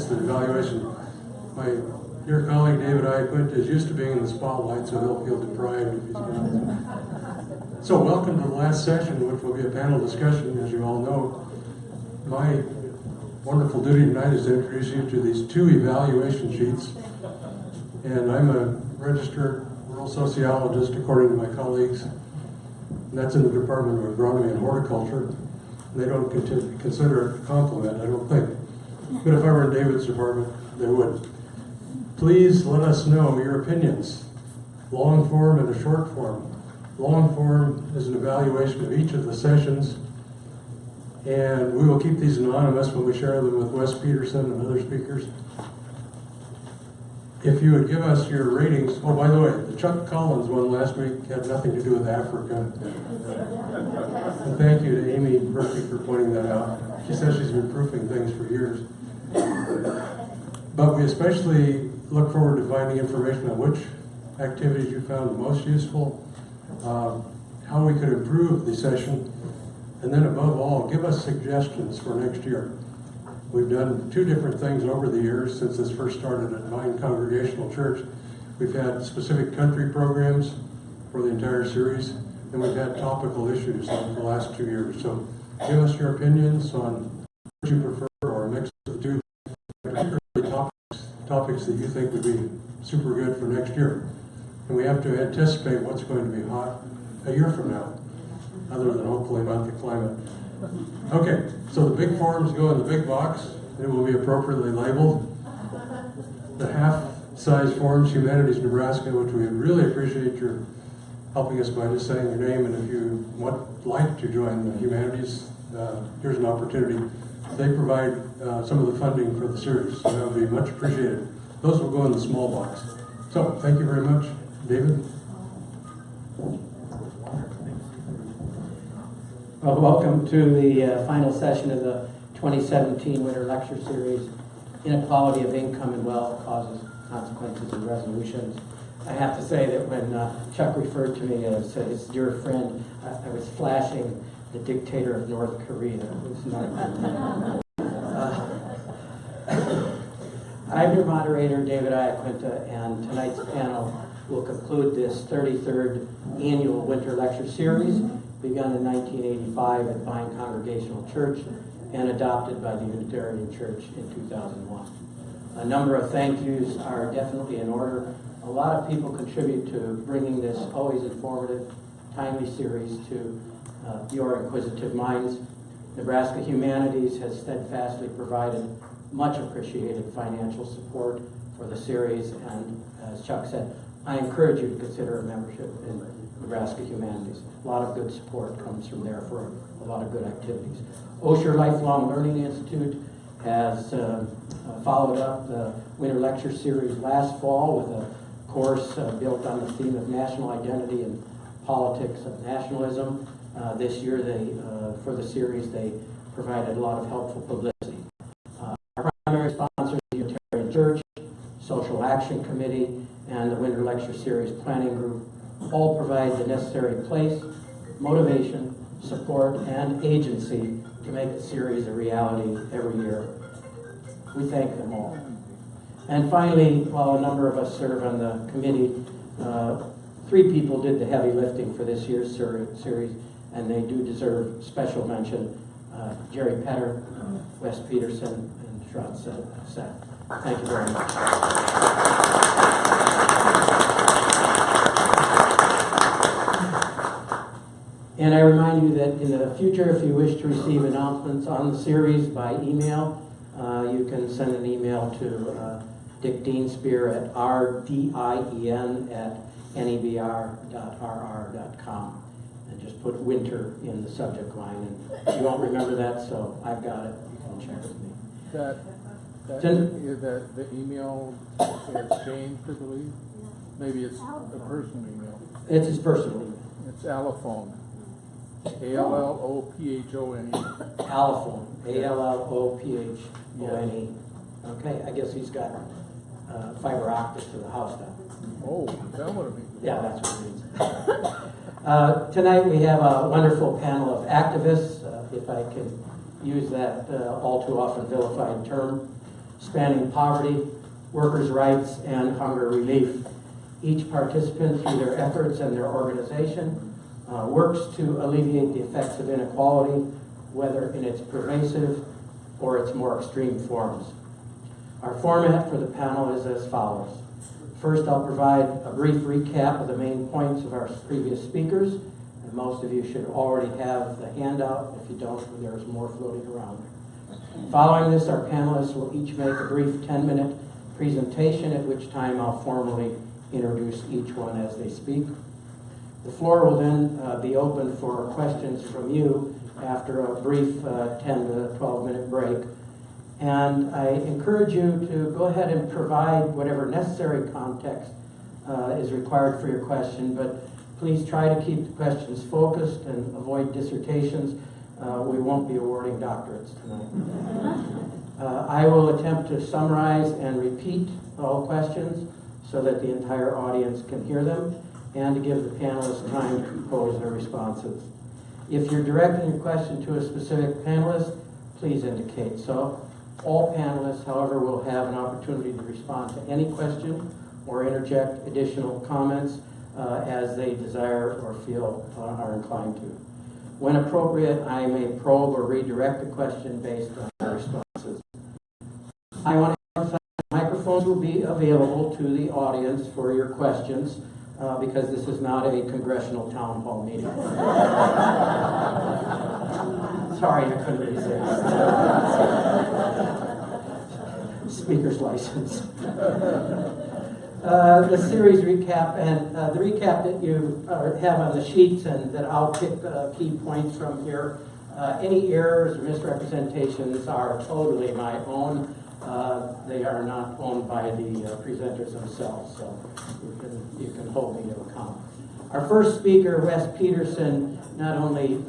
the evaluation. My dear colleague David Iaquint is used to being in the spotlight, so he'll feel deprived if he's not. So welcome to the last session, which will be a panel discussion, as you all know. My wonderful duty tonight is to introduce you to these two evaluation sheets. And I'm a registered rural sociologist, according to my colleagues. And that's in the Department of Agronomy and Horticulture. They don't consider it a compliment, I don't think. But if I were in David's department, they would. Please let us know your opinions, long form and a short form. Long form is an evaluation of each of the sessions, and we will keep these anonymous when we share them with Wes Peterson and other speakers. If you would give us your ratings, oh, by the way, the Chuck Collins one last week had nothing to do with Africa. And thank you to Amy Murphy for pointing that out. She says she's been proofing things for years. But we especially look forward to finding information on which activities you found the most useful, how we could improve the session, and then above all, give us suggestions for next year. We've done two different things over the years since this first started at Vine Congregational Church. We've had specific country programs for the entire series, and we've had topical issues over the last 2 years. So give us your opinions on what you prefer or a mix of the two, particularly topics that you think would be super good for next year. And we have to anticipate what's going to be hot a year from now, other than hopefully not the climate. Okay, so the big forms go in the big box. It will be appropriately labeled. The half-size forms, Humanities Nebraska, which we really appreciate your helping us by just saying your name, and if you would like to join the Humanities, here's an opportunity. They provide some of the funding for the series, so that would be much appreciated. Those will go in the small box. So, thank you very much. David? Well, welcome to the final session of the 2017 Winter Lecture Series, Inequality of Income and Wealth, Causes, Consequences, and Resolutions. I have to say that when Chuck referred to me as his dear friend, I was flashing the dictator of North Korea. It was not I'm your moderator, David Iaquint, and tonight's panel will conclude this 33rd annual Winter Lecture Series, begun in 1985 at Vine Congregational Church and adopted by the Unitarian Church in 2001. A number of thank yous are definitely in order. A lot of people contribute to bringing this always informative, timely series to your inquisitive minds. Nebraska Humanities has steadfastly provided much appreciated financial support for the series, and as Chuck said, I encourage you to consider a membership in Nebraska Humanities. A lot of good support comes from there for a lot of good activities. Osher Lifelong Learning Institute has followed up the Winter Lecture Series last fall with a course built on the theme of national identity and politics of nationalism. This year, for the series, they provided a lot of helpful publicity. Our primary sponsors, the Unitarian Church, Social Action Committee, and the Winter Lecture Series Planning Group all provide the necessary place, motivation, support, and agency to make the series a reality every year. We thank them all. And finally, while a number of us serve on the committee, 3 people did the heavy lifting for this year's series, and they do deserve special mention. Jerry Petter, Wes Peterson, and Seth. Thank you very much. And I remind you that in the future, if you wish to receive announcements on the series by email, you can send an email to Dick Deanspear at rdien@nebr.rr.com, and just put winter in the subject line. And you won't remember that, so I've got it. You can check with me. The email has changed, I believe. Maybe it's a personal email. It's his personal email. It's Allophone. Allophone. Allophone. Allophone. Okay, I guess he's got fiber optic to the house now. Oh, that would be. Yeah, that's what it means. Tonight we have a wonderful panel of activists, if I can use that all too often vilified term. spanning poverty, workers' rights, and hunger relief. Each participant, through their efforts and their organization, works to alleviate the effects of inequality, whether in its pervasive or its more extreme forms. Our format for the panel is as follows. First, I'll provide a brief recap of the main points of our previous speakers, and most of you should already have the handout. If you don't, there's more floating around. Following this, our panelists will each make a brief 10-minute presentation, at which time I'll formally introduce each one as they speak. The floor will then be open for questions from you after a brief 10 to 12-minute break. And I encourage you to go ahead and provide whatever necessary context is required for your question, but please try to keep the questions focused and avoid dissertations. We won't be awarding doctorates tonight. I will attempt to summarize and repeat all questions so that the entire audience can hear them, and to give the panelists time to compose their responses. If you're directing your question to a specific panelist, please indicate so. All panelists, however, will have an opportunity to respond to any question or interject additional comments as they desire or feel are inclined to. When appropriate, I may probe or redirect the question based on their responses. I want to emphasize microphones will be available to the audience for your questions because this is not a congressional town hall meeting. Sorry, I couldn't resist. Speaker's license. The series recap, and the recap that you have on the sheets, and that I'll pick key points from here. Any errors or misrepresentations are totally my own. They are not owned by the presenters themselves, so you can hold me to account. Our first speaker, Wes Peterson, not only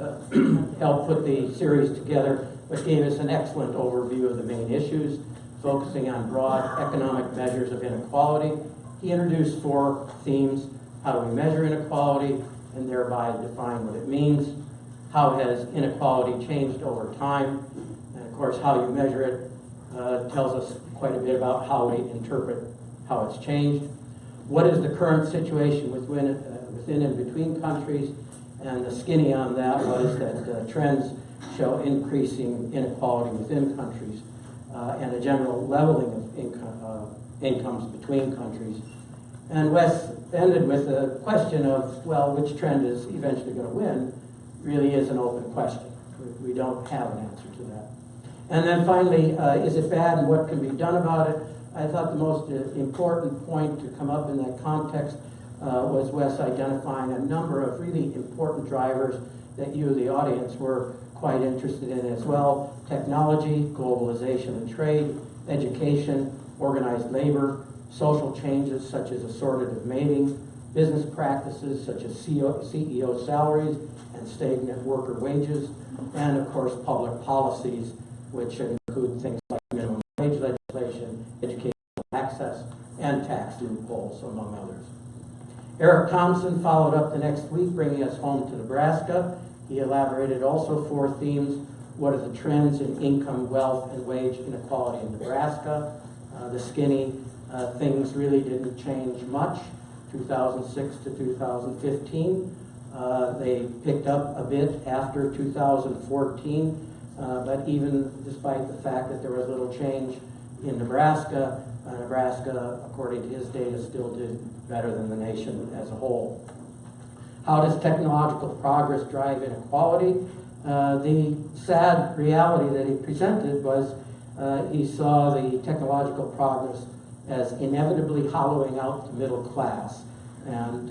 helped put the series together, but gave us an excellent overview of the main issues, focusing on broad economic measures of inequality. He introduced 4 themes: how do we measure inequality, and thereby define what it means; how has inequality changed over time, and of course how you measure it tells us quite a bit about how we interpret how it's changed; what is the current situation within and between countries, and the skinny on that was that trends show increasing inequality within countries and a general leveling of incomes between countries. And Wes ended with a question of, well, which trend is eventually going to win? Really is an open question. We don't have an answer to that. And then finally, is it bad and what can be done about it? I thought the most important point to come up in that context was Wes identifying a number of really important drivers that you, the audience, were quite interested in as well: technology, globalization and trade, education, organized labor, social changes such as assortative mating, business practices such as CEO salaries and stagnant worker wages, and of course public policies, which include things like minimum wage legislation, educational access, and tax loopholes, among others. Eric Thompson followed up the next week, bringing us home to Nebraska. He elaborated also 4 themes: what are the trends in income, wealth, and wage inequality in Nebraska? The skinny, things really didn't change much, 2006 to 2015. They picked up a bit after 2014, but even despite the fact that there was little change in Nebraska, Nebraska, according to his data, still did better than the nation as a whole. How does technological progress drive inequality? The sad reality that he presented was he saw the technological progress as inevitably hollowing out the middle class. And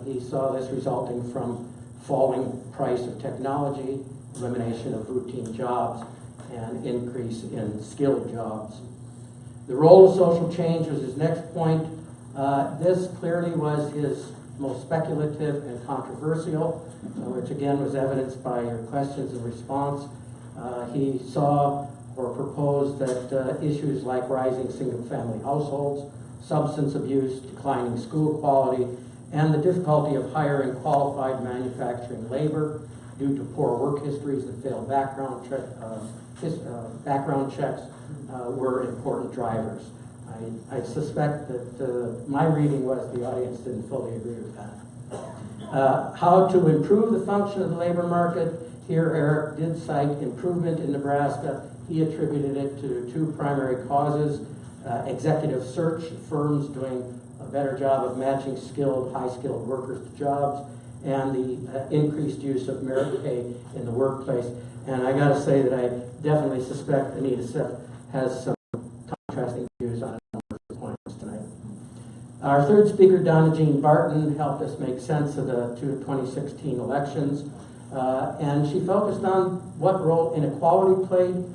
he saw this resulting from falling price of technology, elimination of routine jobs, and increase in skilled jobs. The role of social change was his next point. This clearly was his most speculative and controversial, which again was evidenced by your questions and response. He saw or proposed that issues like rising single-family households, substance abuse, declining school quality, and the difficulty of hiring qualified manufacturing labor due to poor work histories and failed background checks were important drivers. I suspect that my reading was the audience didn't fully agree with that. How to improve the function of the labor market. Here Eric did cite improvement in Nebraska. He attributed it to two primary causes: executive search, firms doing a better job of matching skilled, high-skilled workers to jobs, and the increased use of merit pay in the workplace. And I got to say that I definitely suspect Anita Seth has some contrasting views on a number of points tonight. Our third speaker, Donna Jean Barton, helped us make sense of the 2016 elections, and she focused on what role inequality played.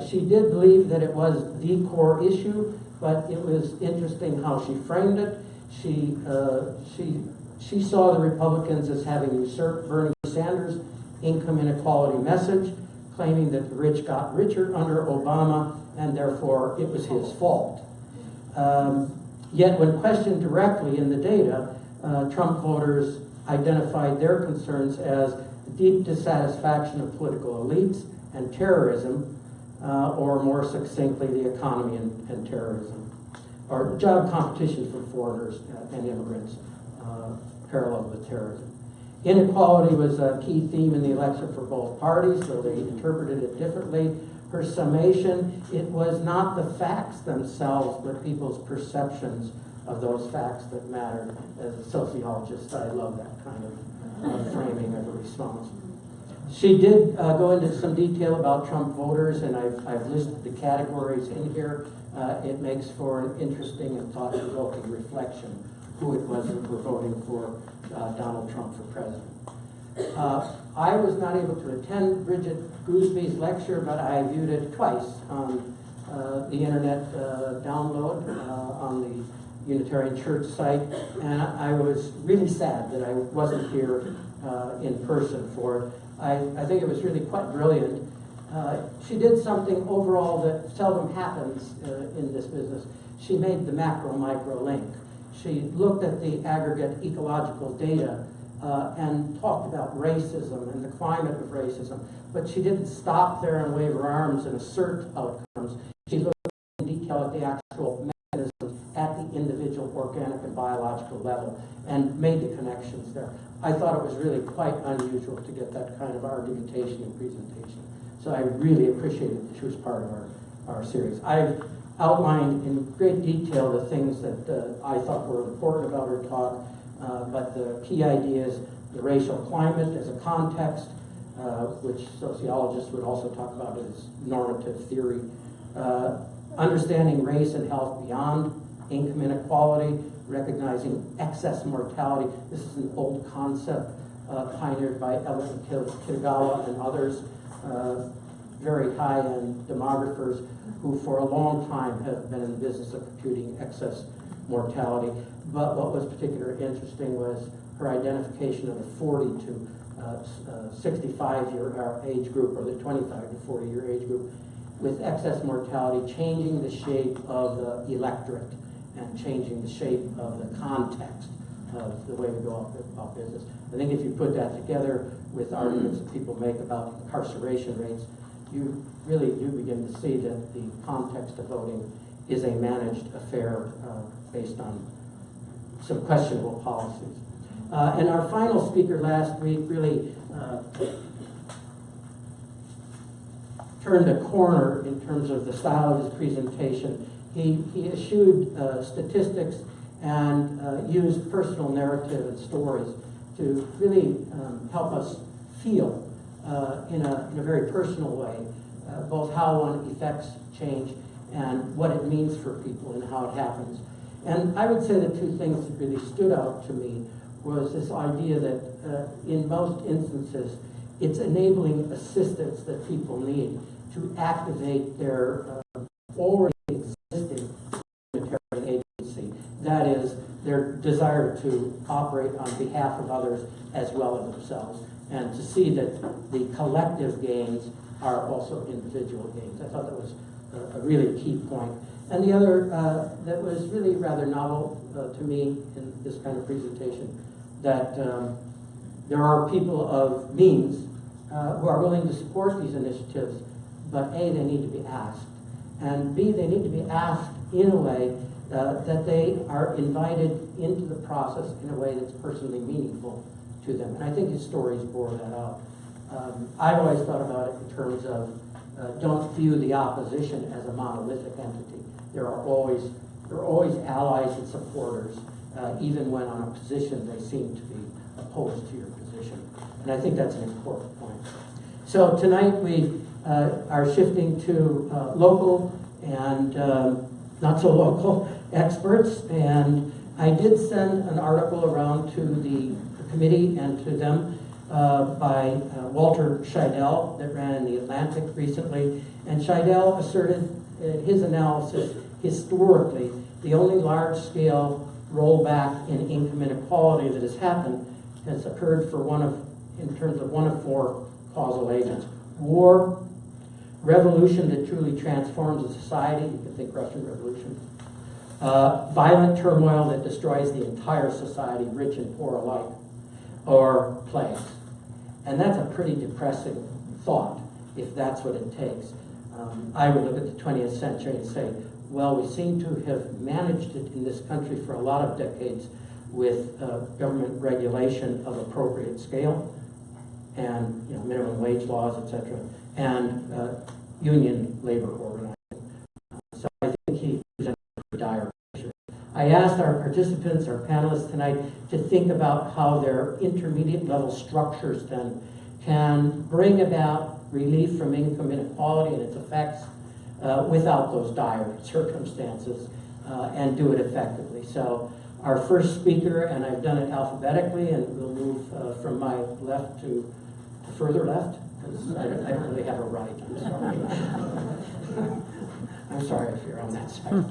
She did believe that it was the core issue, but it was interesting how she framed it. She saw the Republicans as having usurped Bernie Sanders' income inequality message, claiming that the rich got richer under Obama, and therefore it was his fault. Yet when questioned directly in the data, Trump voters identified their concerns as deep dissatisfaction of political elites and terrorism, or more succinctly, the economy and terrorism, or job competition for foreigners and immigrants, parallel with terrorism. Inequality was a key theme in the election for both parties, though they interpreted it differently. Her summation, it was not the facts themselves, but people's perceptions of those facts that mattered. As a sociologist, I love that kind of framing of a response. She did go into some detail about Trump voters, and I've listed the categories in here. It makes for an interesting and thought-provoking reflection who it was that were voting for Donald Trump for president. I was not able to attend Bridget Goosby's lecture, but I viewed it twice on the internet download on the Unitarian Church site, and I was really sad that I wasn't here in person for it. I think it was really quite brilliant. She did something overall that seldom happens in this business. She made the macro-micro link. She looked at the aggregate ecological data and talked about racism and the climate of racism, but she didn't stop there and wave her arms and assert outcomes. She looked in detail at the actual mechanisms at the individual organic and biological level and made the connections there. I thought it was really quite unusual to get that kind of argumentation and presentation. So I really appreciated that she was part of our series. I've outlined in great detail the things that I thought were important about her talk, but the key ideas, the racial climate as a context, which sociologists would also talk about as normative theory, understanding race and health beyond income inequality, recognizing excess mortality. This is an old concept pioneered by Ellen Kitagawa and others, very high-end demographers who for a long time have been in the business of computing excess mortality. But what was particularly interesting was her identification of the 40 to 65-year age group, or the 25 to 40-year age group, with excess mortality changing the shape of the electorate and changing the shape of the context of the way we go about business. I think if you put that together with arguments that people make about incarceration rates, you really do begin to see that the context of voting is a managed affair based on some questionable policies. And our final speaker last week really turned a corner in terms of the style of his presentation. He eschewed statistics and used personal narrative and stories to really help us feel in a very personal way both how one effects change and what it means for people and how it happens. And I would say the two things that really stood out to me was this idea that in most instances it's enabling assistance that people need to activate their already existing Unitarian agency. That is, their desire to operate on behalf of others as well as themselves, and to see that the collective gains are also individual gains. I thought that was a really key point. And the other that was really rather novel to me in this kind of presentation, that There are people of means who are willing to support these initiatives, but A, they need to be asked, and B, they need to be asked in a way that they are invited into the process in a way that's personally meaningful to them. And I think his stories bore that out. I've always thought about it in terms of don't view the opposition as a monolithic entity. There are always allies and supporters, even when on a position they seem to be opposed to your position. And I think that's an important point. So tonight we are shifting to local and not so local experts. And I did send an article around to the committee and to them by Walter Scheidel that ran in the Atlantic recently. And Scheidel asserted in his analysis, historically, the only large-scale rollback in income inequality that has happened has occurred for in terms of one of four causal agents: war, revolution that truly transforms a society, you can think Russian Revolution, violent turmoil that destroys the entire society, rich and poor alike, or plagues. And that's a pretty depressing thought, if that's what it takes. I would look at the 20th century and say, well, we seem to have managed it in this country for a lot of decades with government regulation of appropriate scale and minimum wage laws, etc., and union labor organizing. So I think he presented a pretty dire picture. I asked our participants, our panelists tonight, to think about how their intermediate level structures then can bring about relief from income inequality and its effects without those dire circumstances and do it effectively. So our first speaker, and I've done it alphabetically, and we'll move from my left to further left, because I don't really have a right, I'm sorry. I'm sorry if you're on that side.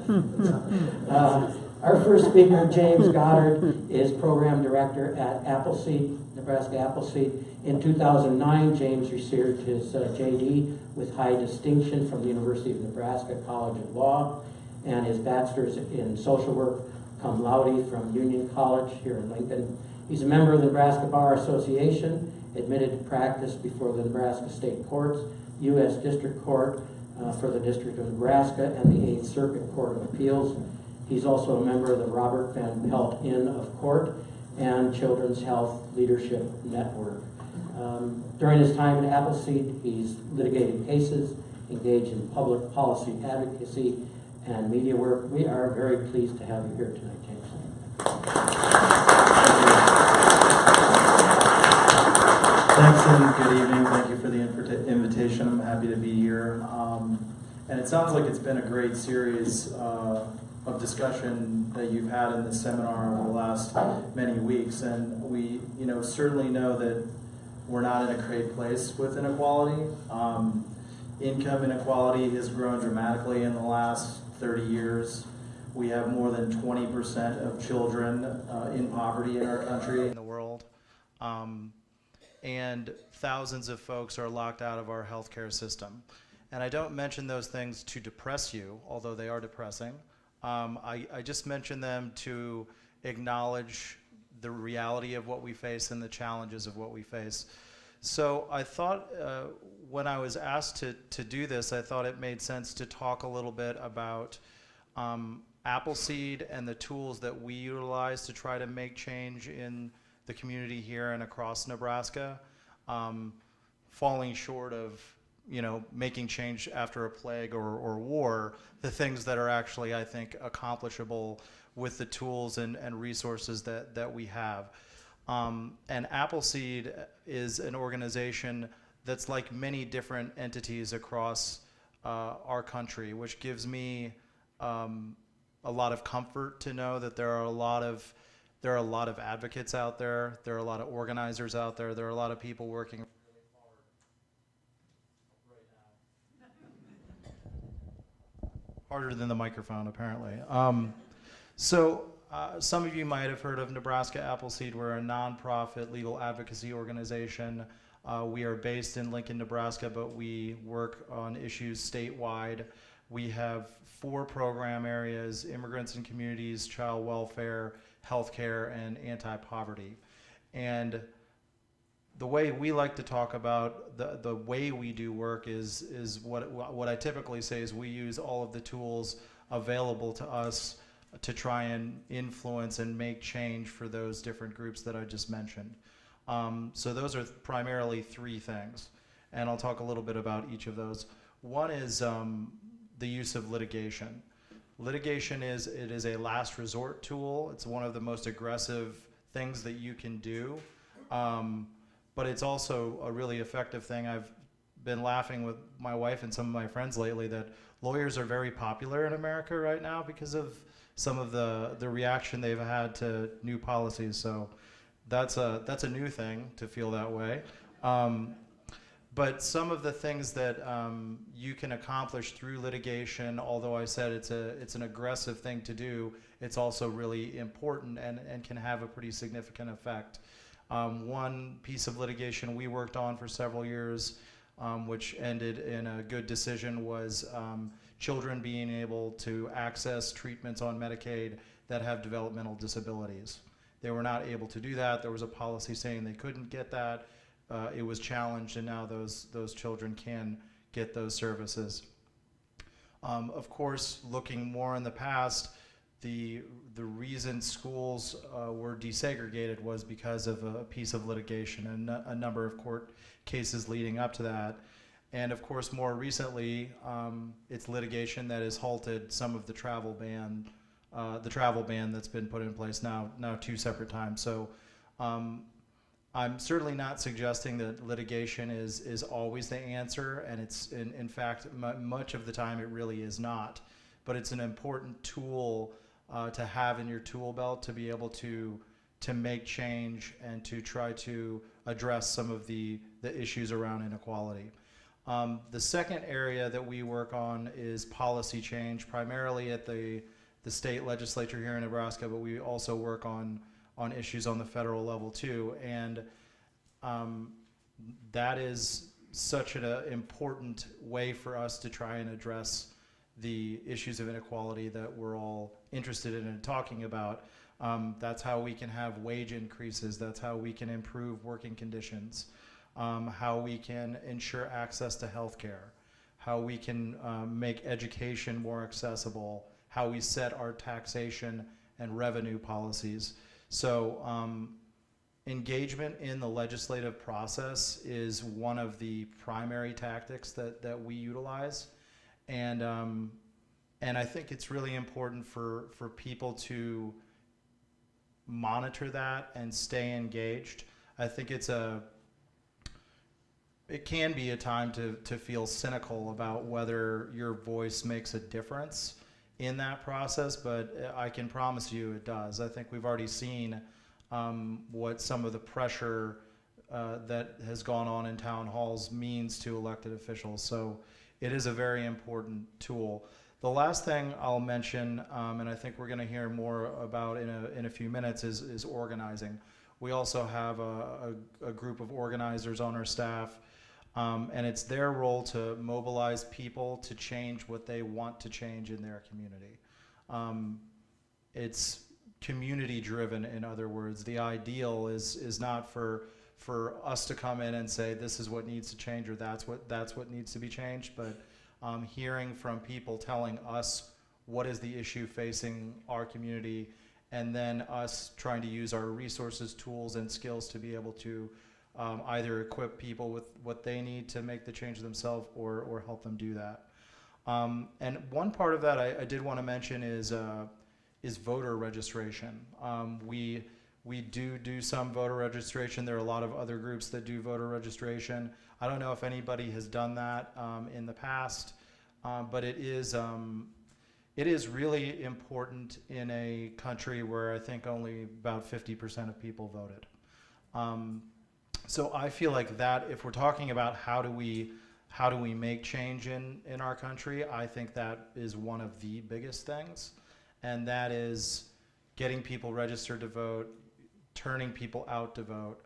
Our first speaker, James Goddard, is Program Director at Appleseed, Nebraska Appleseed. In 2009, James received his JD with high distinction from the University of Nebraska College of Law and his bachelor's in social work cum laude from Union College here in Lincoln. He's a member of the Nebraska Bar Association, admitted to practice before the Nebraska State Courts, U.S. District Court for the District of Nebraska, and the 8th Circuit Court of Appeals. He's also a member of the Robert Van Pelt Inn of Court and Children's Health Leadership Network. During his time at Appleseed, he's litigated cases, engaged in public policy advocacy, and media work. We are very pleased to have you here tonight, James. Thanks and good evening. Thank you for the invitation. I'm happy to be here. And it sounds like it's been a great series of discussion that you've had in this seminar over the last many weeks. And we, certainly know that we're not in a great place with inequality. Income inequality has grown dramatically in the last 30 years. We have more than 20% of children in poverty in our country, in the world. And thousands of folks are locked out of our healthcare system. And I don't mention those things to depress you, although they are depressing. I just mention them to acknowledge the reality of what we face and the challenges of what we face. So I thought when I was asked to do this, I thought it made sense to talk a little bit about Appleseed and the tools that we utilize to try to make change in the community here and across Nebraska, falling short of making change after a plague or war, the things that are actually, I think, accomplishable with the tools and resources that we have. And Appleseed is an organization that's like many different entities across our country, which gives me a lot of comfort to know that there are a lot of advocates out there, there are a lot of organizers out there, there are a lot of people working really hard right now. Harder than the microphone, apparently. Some of you might have heard of Nebraska Appleseed. We're a nonprofit legal advocacy organization. We are based in Lincoln, Nebraska, but we work on issues statewide. We have 4 program areas: immigrants and communities, child welfare, healthcare, and anti-poverty. And the way we like to talk about the way we do work is what I typically say is we use all of the tools available to us to try and influence and make change for those different groups that I just mentioned. So those are primarily three things, and I'll talk a little bit about each of those. One is the use of litigation. Litigation is a last resort tool. It's one of the most aggressive things that you can do. But it's also a really effective thing. I've been laughing with my wife and some of my friends lately that lawyers are very popular in America right now because of some of the reaction they've had to new policies. So that's a new thing to feel that way. But some of the things that you can accomplish through litigation, although I said it's an aggressive thing to do, it's also really important and can have a pretty significant effect. One piece of litigation we worked on for several years, which ended in a good decision, was children being able to access treatments on Medicaid that have developmental disabilities. They were not able to do that. There was a policy saying they couldn't get that. It was challenged, and now those children can get those services. Of course, looking more in the past, the reason schools were desegregated was because of a piece of litigation and a number of court cases leading up to that. And of course, more recently, it's litigation that has halted some of the travel ban that's been put in place now 2 separate times. So I'm certainly not suggesting that litigation is always the answer, and it's in fact much of the time it really is not. But it's an important tool to have in your tool belt to be able to make change and to try to address some of the issues around inequality. The second area that we work on is policy change, primarily at the state legislature here in Nebraska, but we also work on issues on the federal level too. And that is such an important way for us to try and address the issues of inequality that we're all interested in and talking about. That's how we can have wage increases. That's how we can improve working conditions. How we can ensure access to health care. How we can make education more accessible. How we set our taxation and revenue policies. So engagement in the legislative process is one of the primary tactics that we utilize. And I think it's really important for people to monitor that and stay engaged. I think it can be a time to feel cynical about whether your voice makes a difference in that process, but I can promise you it does. I think we've already seen what some of the pressure that has gone on in town halls means to elected officials. So it is a very important tool. The last thing I'll mention, and I think we're going to hear more about in a few minutes, is organizing. We also have a group of organizers on our staff, and it's their role to mobilize people to change what they want to change in their community. It's community driven, in other words. The ideal is not for us to come in and say this is what needs to change or that's what needs to be changed, but hearing from people telling us what is the issue facing our community, and then us trying to use our resources, tools, and skills to be able to either equip people with what they need to make the change themselves or help them do that. And one part of that I did want to mention is voter registration. We do some voter registration. There are a lot of other groups that do voter registration. I don't know if anybody has done that in the past, but it is really important in a country where I think only about 50% of people voted. So I feel like that, if we're talking about how do we make change in our country, I think that is one of the biggest things, and that is getting people registered to vote, turning people out to vote.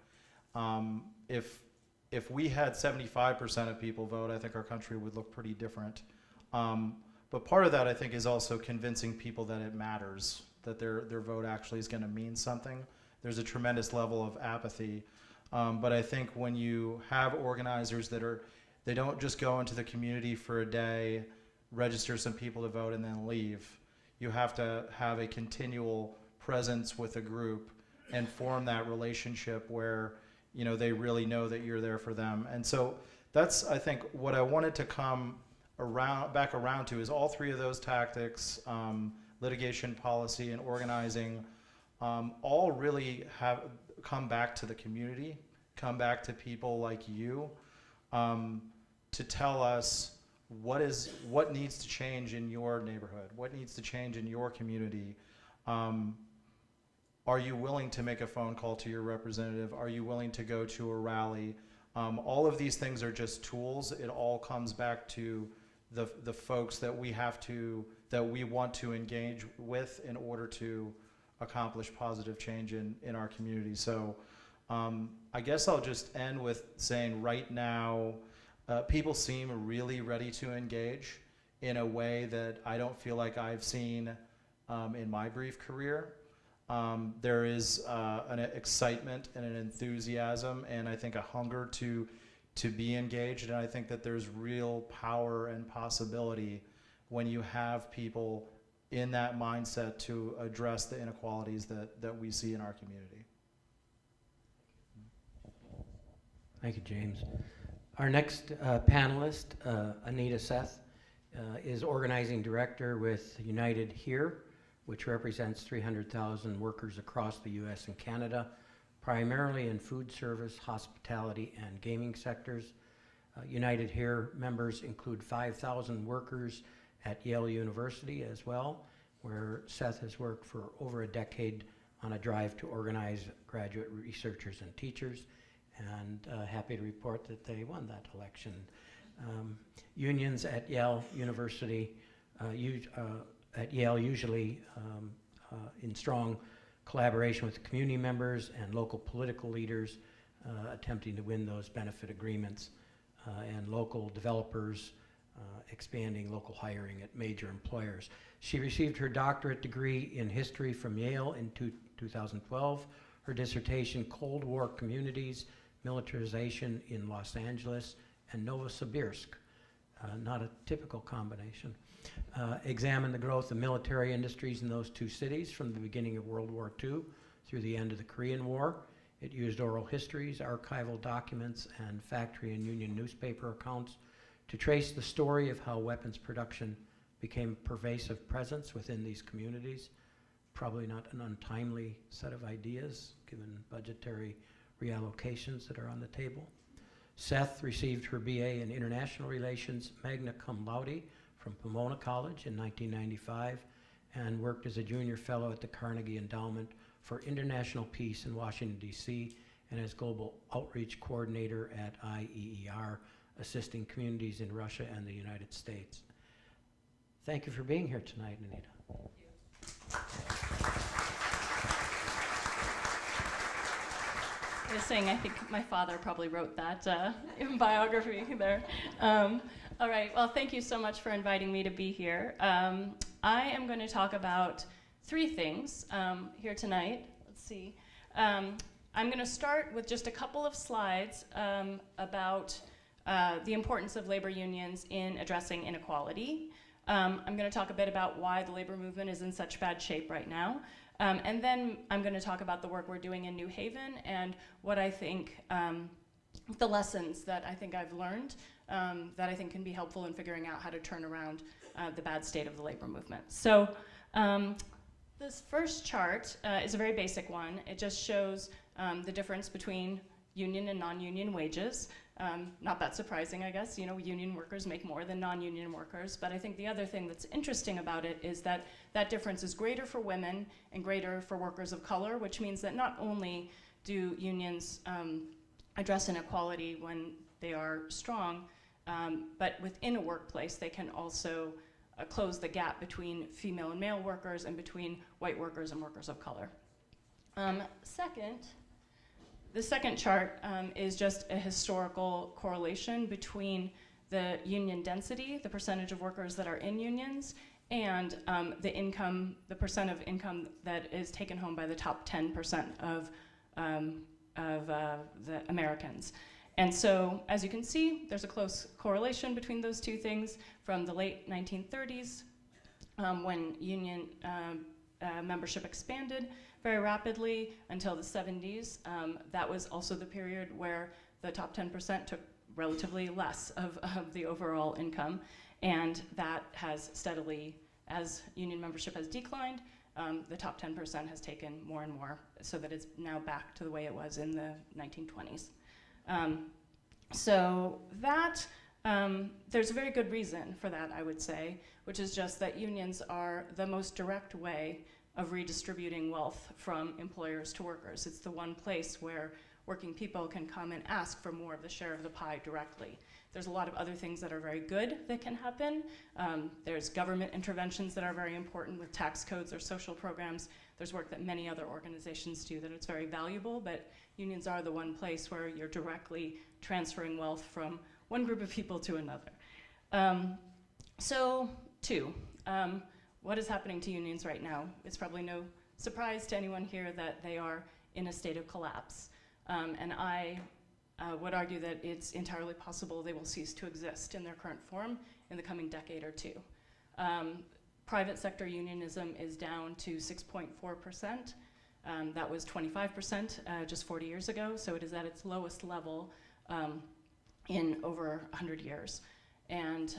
If we had 75% of people vote, I think our country would look pretty different. But part of that, I think, is also convincing people that it matters, that their vote actually is going to mean something. There's a tremendous level of apathy. But I think when you have organizers they don't just go into the community for a day, register some people to vote, and then leave. You have to have a continual presence with a group and form that relationship where, they really know that you're there for them. And so that's, I think, what I wanted to come back around to is all three of those tactics, litigation, policy, and organizing, all really have come back to the community, come back to people like you, to tell us what needs to change in your neighborhood, what needs to change in your community. Are you willing to make a phone call to your representative? Are you willing to go to a rally? All of these things are just tools. It all comes back to the folks that we want to engage with in order to accomplish positive change in our community. So I guess I'll just end with saying right now, people seem really ready to engage in a way that I don't feel like I've seen in my brief career. There is an excitement and an enthusiasm, and I think a hunger to be engaged, and I think that there's real power and possibility when you have people in that mindset to address the inequalities that we see in our community. Thank you, James. Our next panelist, Anita Seth, is organizing director with United Here, which represents 300,000 workers across the U.S. and Canada, primarily in food service, hospitality, and gaming sectors. United Here members include 5,000 workers at Yale University as well, where Seth has worked for over a decade on a drive to organize graduate researchers and teachers, and happy to report that they won that election. Unions at Yale University, at Yale usually in strong collaboration with the community members and local political leaders attempting to win those benefit agreements, and local developers expanding local hiring at major employers. She received her doctorate degree in history from Yale in 2012. Her dissertation, Cold War Communities, Militarization in Los Angeles and Novosibirsk, not a typical combination, examined the growth of military industries in those two cities from the beginning of World War II through the end of the Korean War. It used oral histories, archival documents, and factory and union newspaper accounts to trace the story of how weapons production became a pervasive presence within these communities. Probably not an untimely set of ideas, given budgetary reallocations that are on the table. Seth received her BA in International Relations, magna cum laude, from Pomona College in 1995, and worked as a junior fellow at the Carnegie Endowment for International Peace in Washington, D.C., and as global outreach coordinator at IEER, assisting communities in Russia and the United States. Thank you for being here tonight, Anita. I was saying, I think my father probably wrote that biography there. All right, well, thank you so much for inviting me to be here. I am going to talk about three things here tonight. Let's see. I'm going to start with just a couple of slides about the importance of labor unions in addressing inequality. I'm going to talk a bit about why the labor movement is in such bad shape right now. And then I'm going to talk about the work we're doing in New Haven and what I think, the lessons that I think I've learned that I think can be helpful in figuring out how to turn around the bad state of the labor movement. So this first chart is a very basic one. It just shows the difference between union and non-union wages. Not that surprising, I guess. You know, union workers make more than non-union workers. But I think the other thing that's interesting about it is that that difference is greater for women and greater for workers of color, which means that not only do unions address inequality when they are strong, but within a workplace they can also close the gap between female and male workers and between white workers and workers of color. The second chart is just a historical correlation between the union density, the percentage of workers that are in unions, and the percent of income that is taken home by the top 10% of the Americans. And so, as you can see, there's a close correlation between those two things from the late 1930s, when union membership expanded very rapidly, until the 70s. That was also the period where the top 10% took relatively less of the overall income, and that has steadily, as union membership has declined, the top 10% has taken more and more, so that it's now back to the way it was in the 1920s. So that, there's a very good reason for that, I would say, which is just that unions are the most direct way of redistributing wealth from employers to workers. It's the one place where working people can come and ask for more of the share of the pie directly. There's a lot of other things that are very good that can happen. There's government interventions that are very important with tax codes or social programs. There's work that many other organizations do that it's very valuable, but unions are the one place where you're directly transferring wealth from one group of people to another. So, two, what is happening to unions right now? It's probably no surprise to anyone here that they are in a state of collapse. And I would argue that it's entirely possible they will cease to exist in their current form in the coming decade or two. Private sector unionism is down to 6.4%. That was 25% just 40 years ago, so it is at its lowest level in over 100 years. And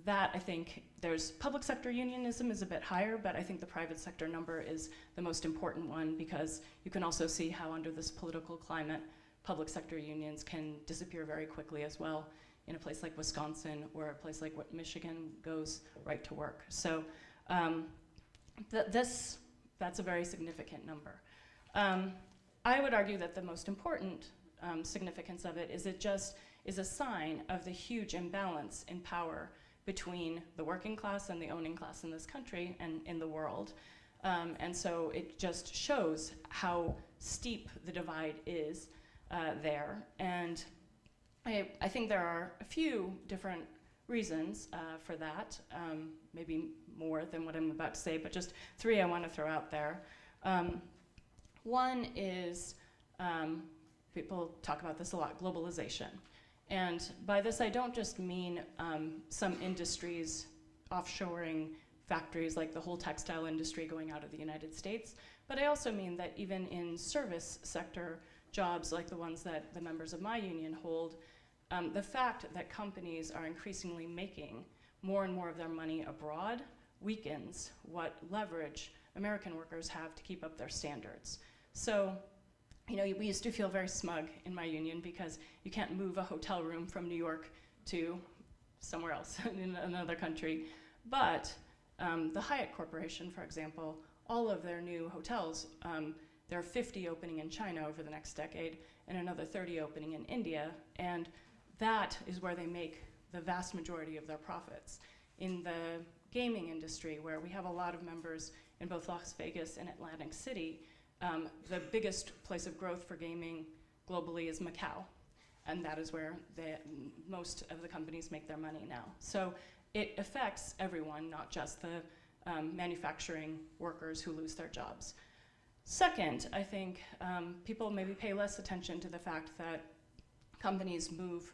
that, I think, there's public sector unionism is a bit higher, but I think the private sector number is the most important one, because you can also see how under this political climate, public sector unions can disappear very quickly as well in a place like Wisconsin or a place like what Michigan goes right to work. So that's a very significant number. I would argue that the most important significance of it is it just is a sign of the huge imbalance in power between the working class and the owning class in this country and in the world. And so it just shows how steep the divide is there. And I think there are a few different reasons for that, maybe more than what I'm about to say, but just three I want to throw out there. One is, people talk about this a lot, globalization. And by this, I don't just mean some industries offshoring factories like the whole textile industry going out of the United States, but I also mean that even in service sector jobs like the ones that the members of my union hold, the fact that companies are increasingly making more and more of their money abroad weakens what leverage American workers have to keep up their standards. So, you know, we used to feel very smug in my union because you can't move a hotel room from New York to somewhere else in another country. But the Hyatt Corporation, for example, all of their new hotels, there are 50 opening in China over the next decade and another 30 opening in India. And that is where they make the vast majority of their profits. In the gaming industry, where we have a lot of members in both Las Vegas and Atlantic City, the biggest place of growth for gaming globally is Macau. And that is where most of the companies make their money now. So it affects everyone, not just the manufacturing workers who lose their jobs. Second, I think people maybe pay less attention to the fact that companies move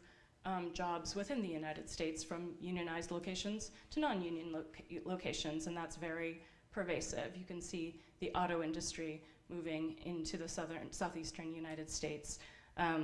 jobs within the United States from unionized locations to non-union locations, and that's very pervasive. You can see the auto industry moving into the southeastern United States. I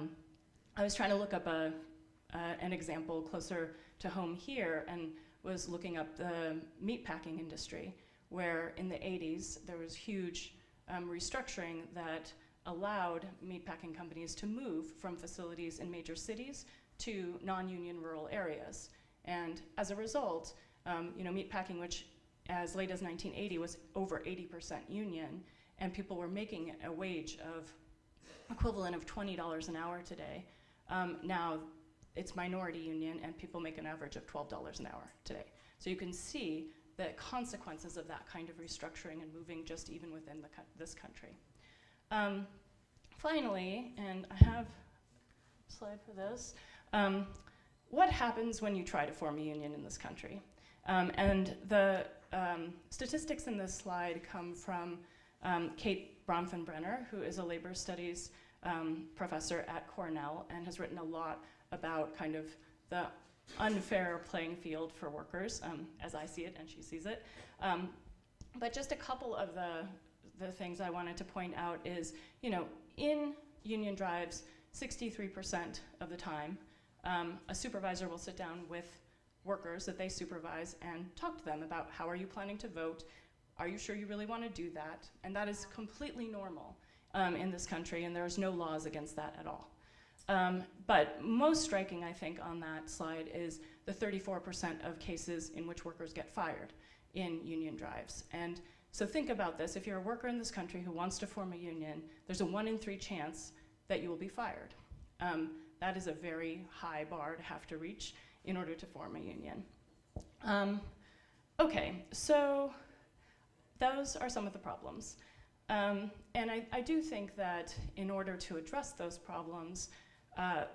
was trying to look up an example closer to home here and was looking up the meatpacking industry, where in the 80s there was huge restructuring that allowed meatpacking companies to move from facilities in major cities to non-union rural areas. And as a result, you know, meatpacking, which as late as 1980 was over 80% union, and people were making a wage of equivalent of $20 an hour today. Now it's minority union and people make an average of $12 an hour today. So you can see the consequences of that kind of restructuring and moving just even within this country. Finally, and I have a slide for this, what happens when you try to form a union in this country? And the statistics in this slide come from Kate Bronfenbrenner, who is a labor studies professor at Cornell and has written a lot about kind of the unfair playing field for workers, as I see it and she sees it. But just a couple of the things I wanted to point out is, you know, in union drives, 63% of the time, a supervisor will sit down with workers that they supervise and talk to them about how are you planning to vote, are you sure you really want to do that? And that is completely normal in this country, and there's no laws against that at all. But most striking, I think, on that slide is the 34% of cases in which workers get fired in union drives. And so think about this. If you're a worker in this country who wants to form a union, there's a 1 in 3 chance that you will be fired. That is a very high bar to have to reach in order to form a union. Okay, so those are some of the problems. And I do think that in order to address those problems,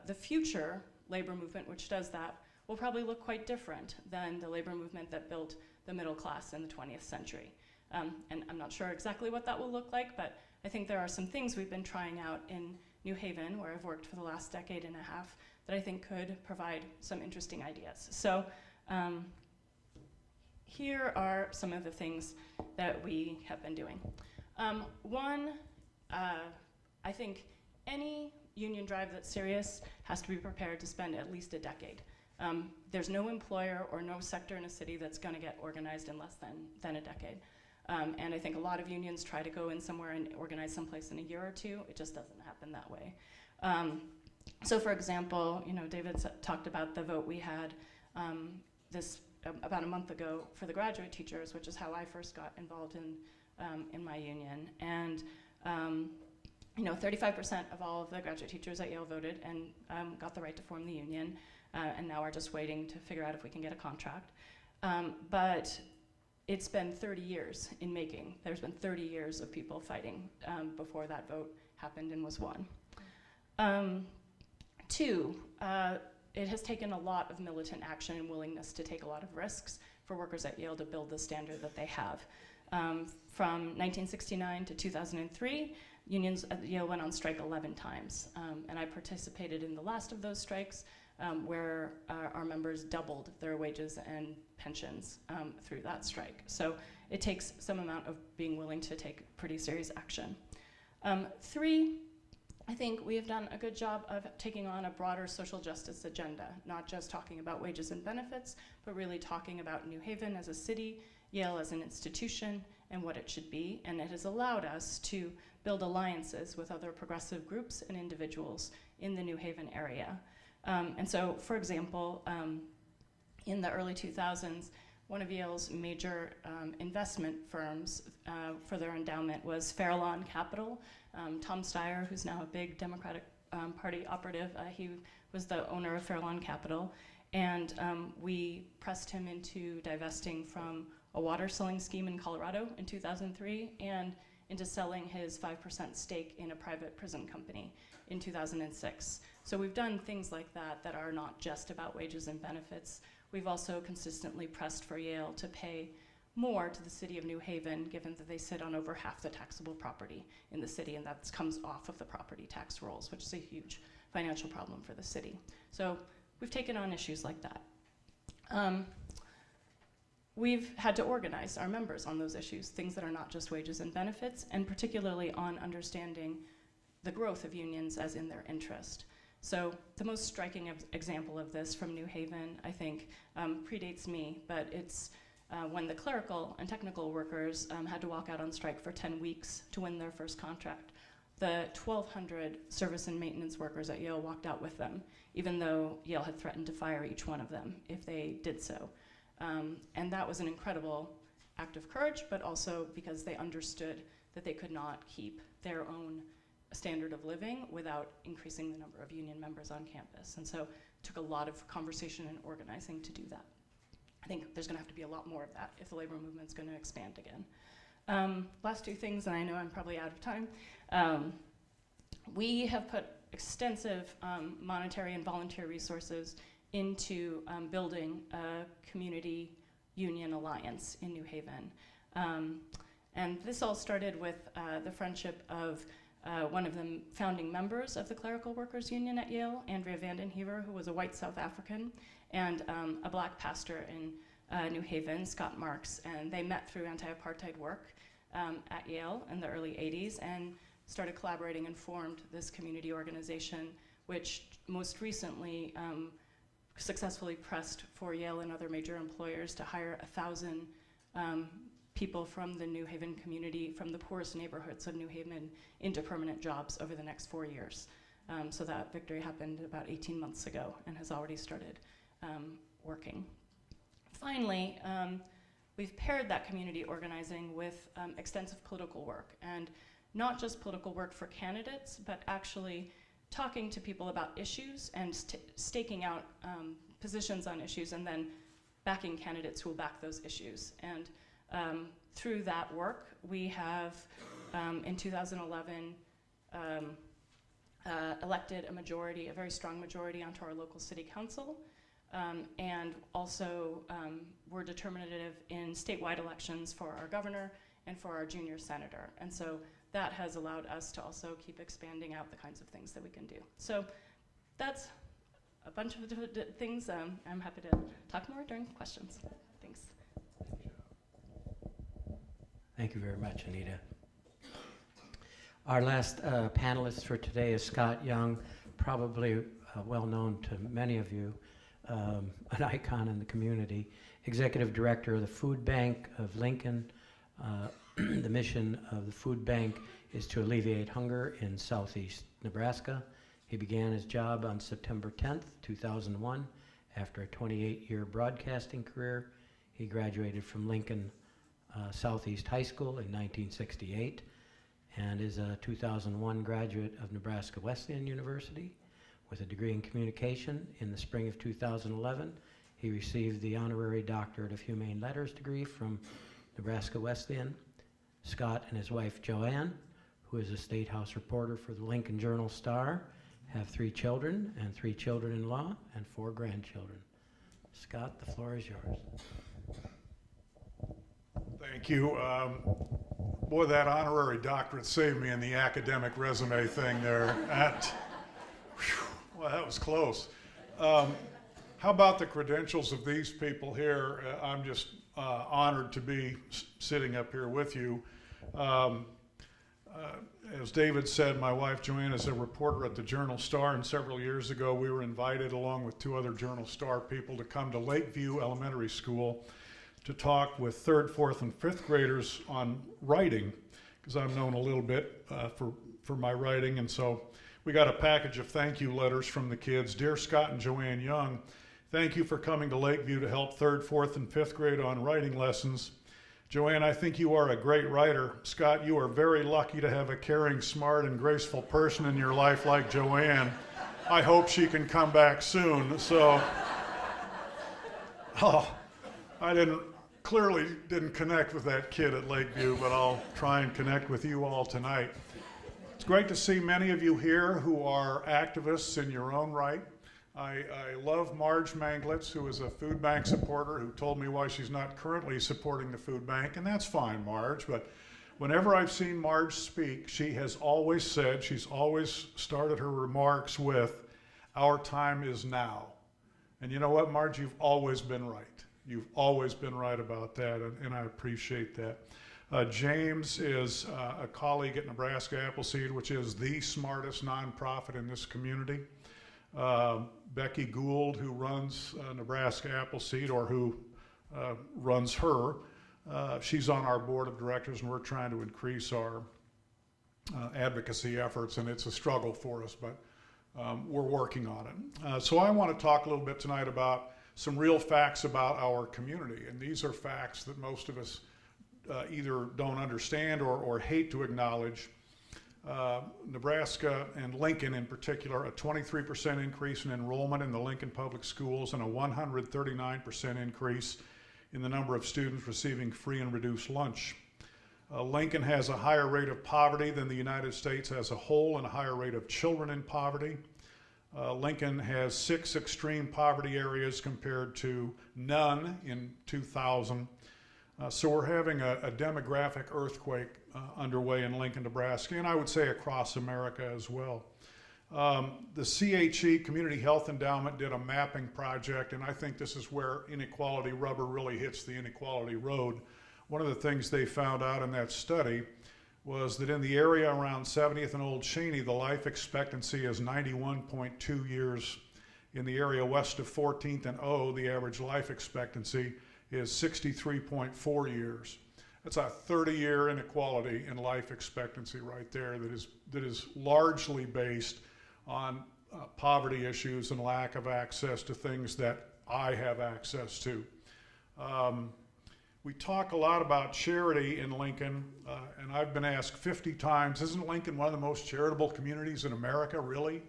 the future labor movement, which does that, will probably look quite different than the labor movement that built the middle class in the 20th century. And I'm not sure exactly what that will look like, but I think there are some things we've been trying out in New Haven, where I've worked for the last decade and a half, that I think could provide some interesting ideas. So here are some of the things that we have been doing. One, I think any union drive that's serious has to be prepared to spend at least a decade. There's no employer or no sector in a city that's going to get organized in less than a decade. And I think a lot of unions try to go in somewhere and organize someplace in a year or two. It just doesn't happen that way. So for example, you know, David talked about the vote we had about a month ago for the graduate teachers, which is how I first got involved in my union. And you know, 35% of all of the graduate teachers at Yale voted and got the right to form the union, and now are just waiting to figure out if we can get a contract. But it's been 30 years in making. There's been 30 years of people fighting before that vote happened and was won. Two, it has taken a lot of militant action and willingness to take a lot of risks for workers at Yale to build the standard that they have. From 1969 to 2003, unions at Yale went on strike 11 times. And I participated in the last of those strikes, where our members doubled their wages and pensions through that strike. So it takes some amount of being willing to take pretty serious action. Three, I think we have done a good job of taking on a broader social justice agenda, not just talking about wages and benefits, but really talking about New Haven as a city, Yale as an institution, and what it should be. And it has allowed us to build alliances with other progressive groups and individuals in the New Haven area. And so, for example, in the early 2000s, one of Yale's major investment firms for their endowment was Farallon Capital. Tom Steyer, who's now a big Democratic Party operative, he was the owner of Farallon Capital. And we pressed him into divesting from a water selling scheme in Colorado in 2003 and into selling his 5% stake in a private prison company in 2006. So we've done things like that that are not just about wages and benefits. We've also consistently pressed for Yale to pay more to the city of New Haven, given that they sit on over half the taxable property in the city, and that comes off of the property tax rolls, which is a huge financial problem for the city. So we've taken on issues like that. We've had to organize our members on those issues, things that are not just wages and benefits, and particularly on understanding the growth of unions as in their interest. So the most striking example of this from New Haven, I think, predates me, but it's when the clerical and technical workers had to walk out on strike for 10 weeks to win their first contract. The 1,200 service and maintenance workers at Yale walked out with them, even though Yale had threatened to fire each one of them if they did so. And that was an incredible act of courage, but also because they understood that they could not keep their own standard of living without increasing the number of union members on campus. And so it took a lot of conversation and organizing to do that. I think there's gonna have to be a lot more of that if the labor movement's gonna expand again. Last two things, and I know I'm probably out of time. We have put extensive monetary and volunteer resources into building a community union alliance in New Haven. And this all started with the friendship of one of the founding members of the Clerical Workers Union at Yale, Andrea Vandenhever, who was a white South African, and a black pastor in New Haven, Scott Marks. And they met through anti-apartheid work at Yale in the early 80s and started collaborating and formed this community organization, which most recently successfully pressed for Yale and other major employers to hire 1,000 people from the New Haven community, from the poorest neighborhoods of New Haven, into permanent jobs over the next 4 years. So that victory happened about 18 months ago and has already started working. Finally, we've paired that community organizing with extensive political work, and not just political work for candidates, but actually talking to people about issues and staking out positions on issues, and then backing candidates who will back those issues. And through that work, we have, in 2011, elected a very strong majority onto our local city council, and also were determinative in statewide elections for our governor and for our junior senator. And so that has allowed us to also keep expanding out the kinds of things that we can do. So that's a bunch of different things. I'm happy to talk more during questions. Thanks. Thank you very much, Anita. Our last panelist for today is Scott Young, probably well known to many of you, an icon in the community, Executive Director of the Foodbank of Lincoln. The mission of the Foodbank is to alleviate hunger in southeast Nebraska. He began his job on September 10th, 2001. After a 28-year broadcasting career, he graduated from Lincoln Southeast High School in 1968 and is a 2001 graduate of Nebraska Wesleyan University with a degree in communication. In the spring of 2011, he received the Honorary Doctorate of Humane Letters degree from Nebraska Wesleyan. Scott and his wife Joanne, who is a State House reporter for the Lincoln Journal-Star, have 3 children and 3 children-in-law and 4 grandchildren. Scott, the floor is yours. Thank you. Boy, that honorary doctorate saved me in the academic resume thing there. Well, that was close. How about the credentials of these people here? I'm just honored to be sitting up here with you. As David said, my wife Joanne is a reporter at the Journal-Star, and several years ago we were invited along with 2 other Journal-Star people to come to Lakeview Elementary School to talk with 3rd, 4th, and 5th graders on writing, because I'm known a little bit for my writing, and so we got a package of thank you letters from the kids. Dear Scott and Joanne Young, thank you for coming to Lakeview to help 3rd, 4th, and 5th grade on writing lessons. Joanne, I think you are a great writer. Scott, you are very lucky to have a caring, smart, and graceful person in your life like Joanne. I hope she can come back soon. So, I clearly didn't connect with that kid at Lakeview, but I'll try and connect with you all tonight. It's great to see many of you here who are activists in your own right. I love Marge Manglitz, who is a food bank supporter, who told me why she's not currently supporting the food bank, and that's fine, Marge, but whenever I've seen Marge speak, she has always said, she's always started her remarks with, our time is now. And you know what, Marge, you've always been right. You've always been right about that, and I appreciate that. James is a colleague at Nebraska Appleseed, which is the smartest nonprofit in this community. Becky Gould, who runs Nebraska Appleseed, or who runs her, she's on our board of directors, and we're trying to increase our advocacy efforts, and it's a struggle for us, but we're working on it. So I want to talk a little bit tonight about some real facts about our community, and these are facts that most of us either don't understand or hate to acknowledge. Nebraska and Lincoln in particular, a 23% increase in enrollment in the Lincoln Public Schools and a 139% increase in the number of students receiving free and reduced lunch. Lincoln has a higher rate of poverty than the United States as a whole and a higher rate of children in poverty. Lincoln has 6 extreme poverty areas compared to none in 2000. So we're having a demographic earthquake underway in Lincoln, Nebraska, and I would say across America as well. The CHE, Community Health Endowment, did a mapping project, and I think this is where inequality rubber really hits the inequality road. One of the things they found out in that study was that in the area around 70th and Old Cheney, the life expectancy is 91.2 years. In the area west of 14th and O, the average life expectancy is 63.4 years. That's a 30-year inequality in life expectancy right there that is largely based on poverty issues and lack of access to things that I have access to. We talk a lot about charity in Lincoln, and I've been asked 50 times, isn't Lincoln one of the most charitable communities in America, really?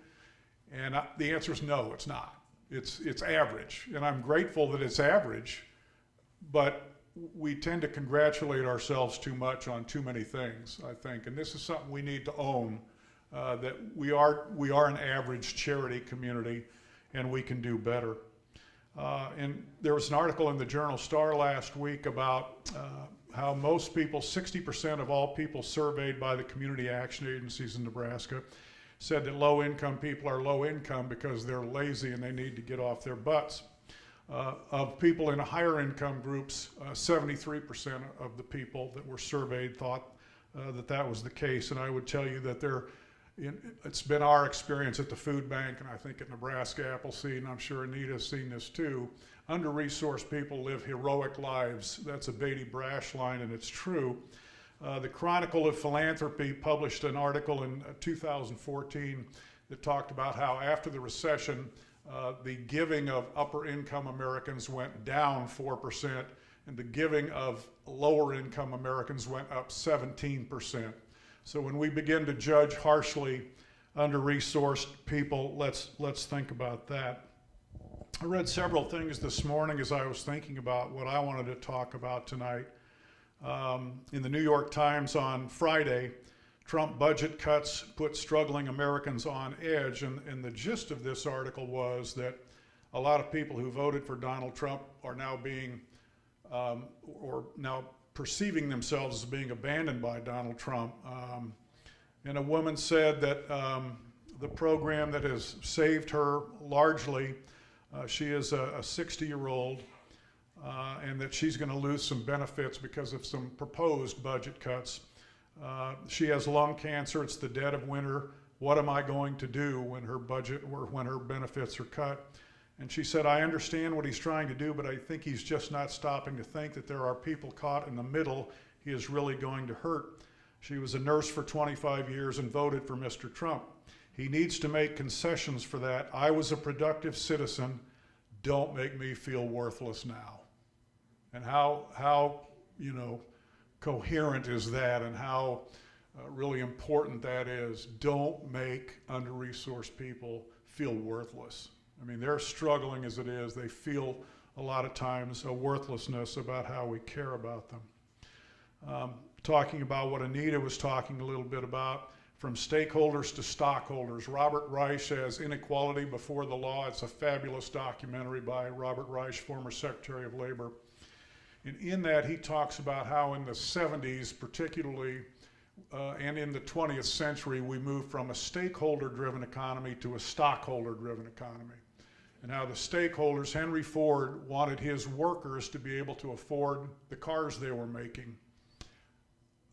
And the answer is no, it's not. It's average, and I'm grateful that it's average, but we tend to congratulate ourselves too much on too many things, I think, and this is something we need to own, that we are an average charity community, and we can do better. And there was an article in the Journal Star last week about how most people, 60% of all people surveyed by the community action agencies in Nebraska, said that low-income people are low-income because they're lazy and they need to get off their butts. Of people in higher income groups, 73% of the people that were surveyed thought that was the case. And I would tell you that it's been our experience at the Foodbank, and I think at Nebraska Appleseed, and I'm sure Anita's seen this too, under-resourced people live heroic lives. That's a Beatty Brash line, and it's true. The Chronicle of Philanthropy published an article in 2014 that talked about how after the recession, the giving of upper income Americans went down 4%, and the giving of lower income Americans went up 17%. So when we begin to judge harshly under-resourced people, let's think about that. I read several things this morning as I was thinking about what I wanted to talk about tonight. In the New York Times on Friday, Trump budget cuts put struggling Americans on edge, and the gist of this article was that a lot of people who voted for Donald Trump are now being, or now perceiving themselves as being abandoned by Donald Trump. And a woman said that the program that has saved her largely, she is a 60-year-old, and that she's going to lose some benefits because of some proposed budget cuts. She has lung cancer. It's the dead of winter. What am I going to do when her budget or when her benefits are cut? And she said, I understand what he's trying to do, but I think he's just not stopping to think that there are people caught in the middle he is really going to hurt. She was a nurse for 25 years and voted for Mr. Trump. He needs to make concessions for that. I was a productive citizen. Don't make me feel worthless now. And how coherent is that, and how really important that is. Don't make under-resourced people feel worthless. I mean, they're struggling as it is. They feel a lot of times a worthlessness about how we care about them. Talking about what Anita was talking a little bit about, from stakeholders to stockholders. Robert Reich has Inequality Before the Law. It's a fabulous documentary by Robert Reich, former Secretary of Labor. And in that, he talks about how in the 70s particularly, and in the 20th century, we moved from a stakeholder-driven economy to a stockholder-driven economy. And how the stakeholders, Henry Ford wanted his workers to be able to afford the cars they were making.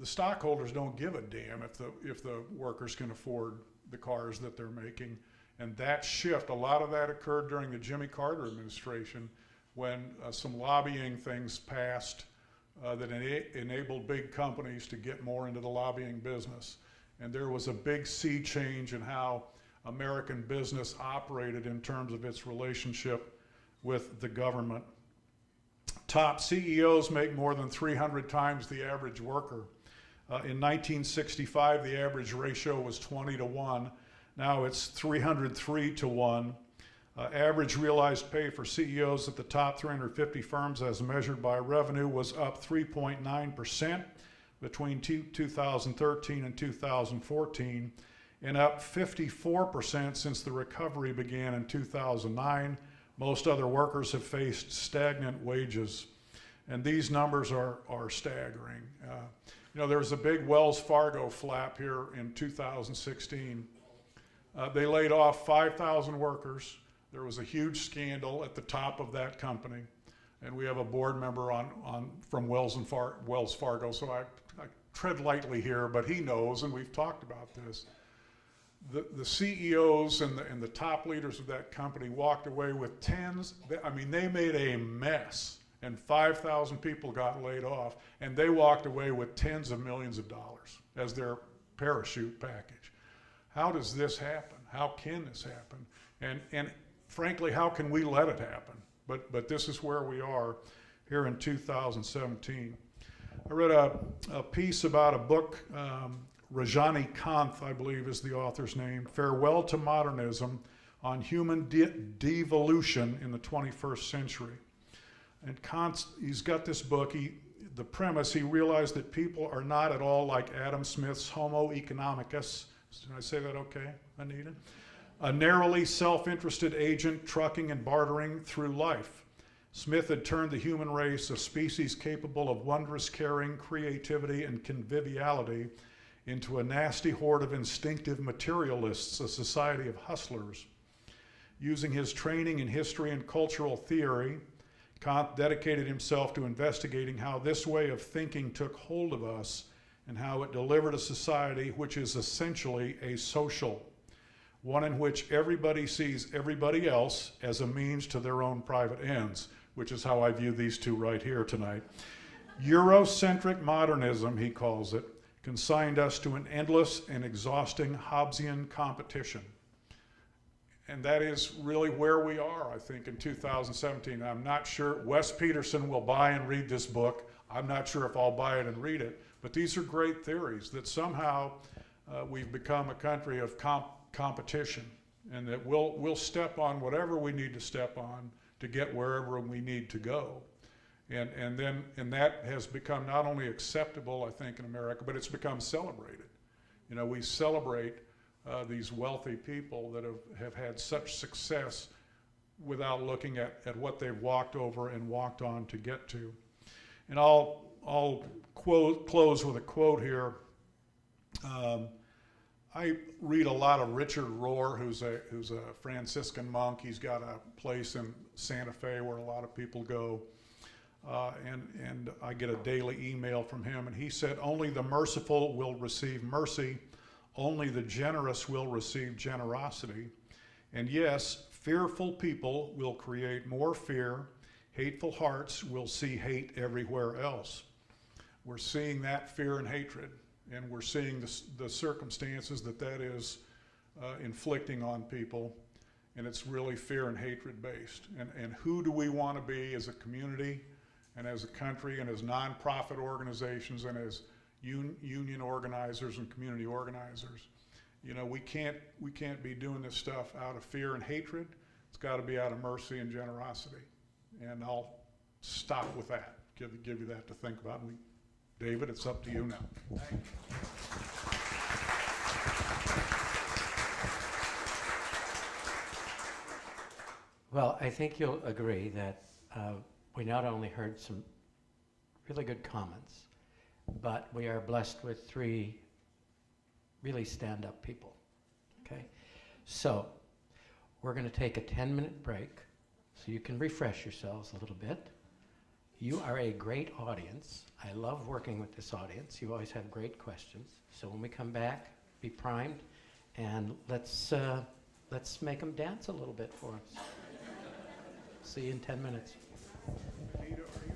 The stockholders don't give a damn if the workers can afford the cars that they're making. And that shift, a lot of that occurred during the Jimmy Carter administration, when some lobbying things passed that enabled big companies to get more into the lobbying business. And there was a big sea change in how American business operated in terms of its relationship with the government. Top CEOs make more than 300 times the average worker. In 1965, the average ratio was 20 to 1. Now it's 303 to 1. Average realized pay for CEOs at the top 350 firms as measured by revenue was up 3.9% between 2013 and 2014, and up 54% since the recovery began in 2009. Most other workers have faced stagnant wages. And these numbers are staggering. There was a big Wells Fargo flap here in 2016. They laid off 5,000 workers. There was a huge scandal at the top of that company. And we have a board member from Wells Fargo, so I tread lightly here, but he knows, and we've talked about this. The CEOs and the top leaders of that company walked away with they made a mess, and 5,000 people got laid off, and they walked away with tens of millions of dollars as their parachute package. How does this happen? How can this happen? And frankly, how can we let it happen? But this is where we are here in 2017. I read a piece about a book, Rajani Kant, I believe is the author's name, Farewell to Modernism, on Human Devolution in the 21st Century. And Kant, he's got this book, the premise, he realized that people are not at all like Adam Smith's Homo economicus. Did I say that okay, Anita? A narrowly self-interested agent trucking and bartering through life. Smith had turned the human race, a species capable of wondrous caring, creativity, and conviviality, into a nasty horde of instinctive materialists, a society of hustlers. Using his training in history and cultural theory, Kant dedicated himself to investigating how this way of thinking took hold of us and how it delivered a society which is essentially asocial, one in which everybody sees everybody else as a means to their own private ends, which is how I view these two right here tonight. Eurocentric modernism, he calls it, consigned us to an endless and exhausting Hobbesian competition. And that is really where we are, I think, in 2017. I'm not sure, Wes Peterson will buy and read this book. I'm not sure if I'll buy it and read it, but these are great theories that somehow we've become a country of competition, and that we'll step on whatever we need to step on to get wherever we need to go. And that has become not only acceptable, I think, in America, but it's become celebrated. We celebrate these wealthy people that have had such success without looking at what they've walked over and walked on to get to. And I'll close with a quote here. I read a lot of Richard Rohr, who's a Franciscan monk. He's got a place in Santa Fe where a lot of people go. And I get a daily email from him, and he said, "Only the merciful will receive mercy. Only the generous will receive generosity. And yes, fearful people will create more fear. Hateful hearts will see hate everywhere else." We're seeing that fear and hatred, and we're seeing the circumstances that is inflicting on people, and it's really fear and hatred based. And who do we want to be as a community and as a country and as nonprofit organizations and as union organizers and community organizers? We can't be doing this stuff out of fear and hatred. It's got to be out of mercy and generosity. And I'll stop with that. Give you that to think about. David, it's up to you now. Thank you. Well, I think you'll agree that we not only heard some really good comments, but we are blessed with three really stand-up people, okay? So we're going to take a 10-minute break so you can refresh yourselves a little bit. You are a great audience. I love working with this audience. You always have great questions. So when we come back, be primed, and let's make them dance a little bit for us. See you in 10 minutes.